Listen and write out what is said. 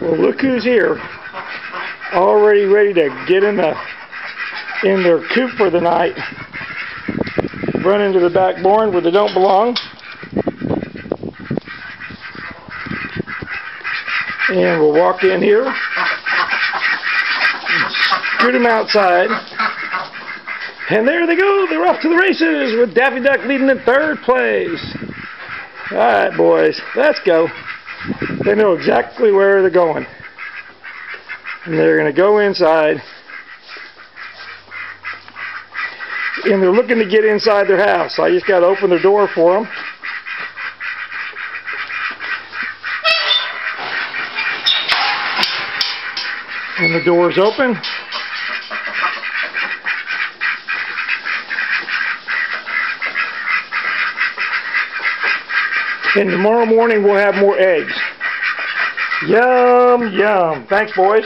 Well, look who's here, already ready to get in their coop for the night. Run into the back barn where they don't belong. And we'll walk in here, scoot them outside, and there they go. They're off to the races with Daffy Duck leading in third place. All right, boys, let's go. They know exactly where they're going. And they're going to go inside. And they're looking to get inside their house. I just got to open the door for them. And the door's open. And tomorrow morning we'll have more eggs. Yum, yum. Thanks, boys.